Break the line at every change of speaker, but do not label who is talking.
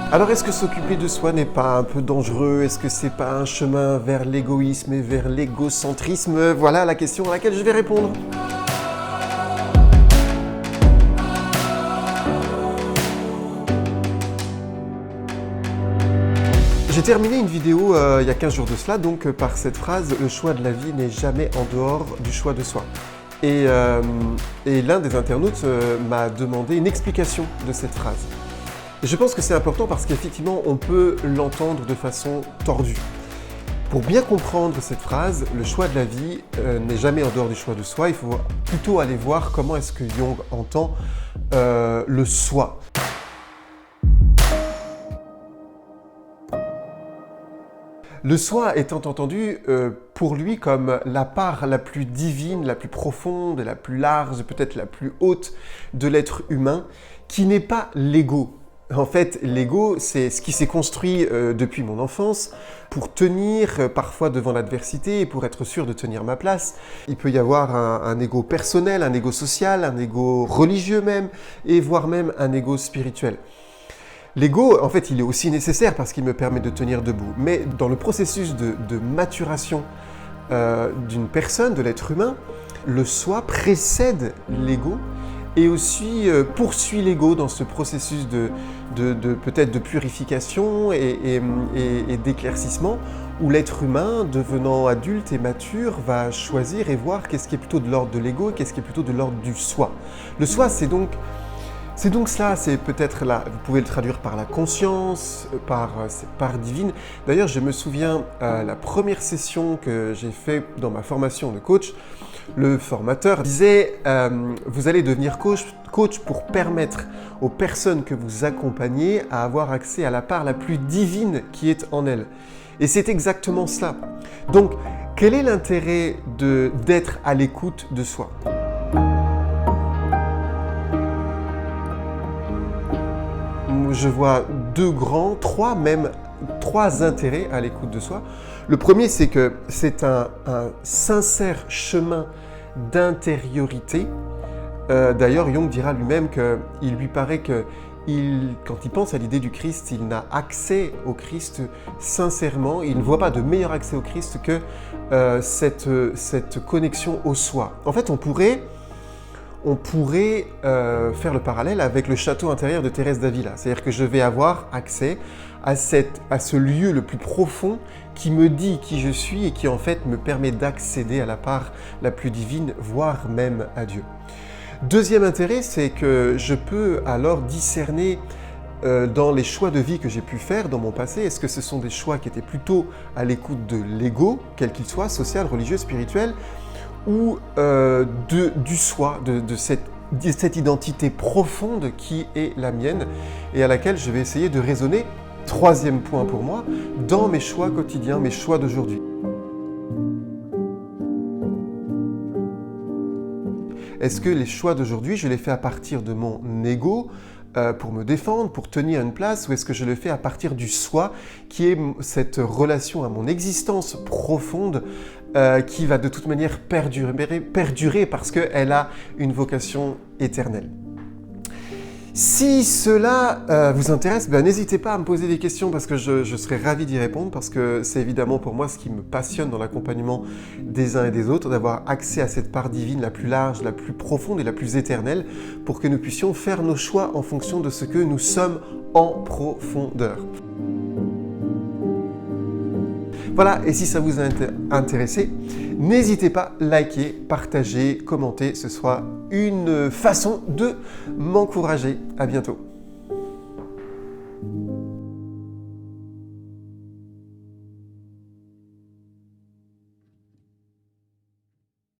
Alors est-ce que s'occuper de soi n'est pas un peu dangereux? Est-ce que c'est pas un chemin vers l'égoïsme et vers l'égocentrisme? Voilà la question à laquelle je vais répondre. J'ai terminé une vidéo il y a 15 jours de cela, donc par cette phrase « Le choix de la vie n'est jamais en dehors du choix de soi ». Et l'un des internautes m'a demandé une explication de cette phrase. Et je pense que c'est important parce qu'effectivement, on peut l'entendre de façon tordue. Pour bien comprendre cette phrase, le choix de la vie n'est jamais en dehors du choix de soi. Il faut plutôt aller voir comment est-ce que Jung entend le soi. Le soi étant entendu pour lui comme la part la plus divine, la plus profonde, la plus large, peut-être la plus haute de l'être humain, qui n'est pas l'ego. En fait, l'ego, c'est ce qui s'est construit depuis mon enfance pour tenir parfois devant l'adversité et pour être sûr de tenir ma place. Il peut y avoir un ego personnel, un ego social, un ego religieux même, et voire même un ego spirituel. L'ego, en fait, il est aussi nécessaire parce qu'il me permet de tenir debout. Mais dans le processus de maturation d'une personne, de l'être humain, le soi précède l'ego et aussi poursuit l'ego dans ce processus peut-être de purification et d'éclaircissement où l'être humain, devenant adulte et mature, va choisir et voir qu'est-ce qui est plutôt de l'ordre de l'ego et qu'est-ce qui est plutôt de l'ordre du soi. Le soi, c'est donc cela, c'est peut-être là, vous pouvez le traduire par la conscience, par cette part divine. D'ailleurs, je me souviens, la première session que j'ai fait dans ma formation de coach, le formateur disait vous allez devenir coach pour permettre aux personnes que vous accompagnez à avoir accès à la part la plus divine qui est en elles. Et c'est exactement cela. Donc, quel est l'intérêt d'être à l'écoute de soi ? Je vois trois intérêts à l'écoute de soi. Le premier, c'est que c'est un sincère chemin d'intériorité. D'ailleurs, Jung dira lui-même qu'il lui paraît que quand il pense à l'idée du Christ, il n'a accès au Christ sincèrement. Il ne voit pas de meilleur accès au Christ que cette connexion au soi. En fait, on pourrait faire le parallèle avec le château intérieur de Thérèse d'Avila. C'est-à-dire que je vais avoir accès à ce lieu le plus profond qui me dit qui je suis et qui en fait me permet d'accéder à la part la plus divine, voire même à Dieu. Deuxième intérêt, c'est que je peux alors discerner dans les choix de vie que j'ai pu faire dans mon passé, est-ce que ce sont des choix qui étaient plutôt à l'écoute de l'ego, quel qu'il soit, social, religieux, spirituel, ou du soi, de cette identité profonde qui est la mienne et à laquelle je vais essayer de raisonner, troisième point pour moi, dans mes choix quotidiens, mes choix d'aujourd'hui. Est-ce que les choix d'aujourd'hui, je les fais à partir de mon ego pour me défendre, pour tenir une place, ou est-ce que je le fais à partir du soi, qui est cette relation à mon existence profonde qui va de toute manière perdurer parce qu'elle a une vocation éternelle. Si cela vous intéresse, n'hésitez pas à me poser des questions parce que je serai ravi d'y répondre parce que c'est évidemment pour moi ce qui me passionne dans l'accompagnement des uns et des autres, d'avoir accès à cette part divine la plus large, la plus profonde et la plus éternelle pour que nous puissions faire nos choix en fonction de ce que nous sommes en profondeur. Voilà, et si ça vous a intéressé, n'hésitez pas à liker, partager, commenter, ce sera une façon de m'encourager. À bientôt.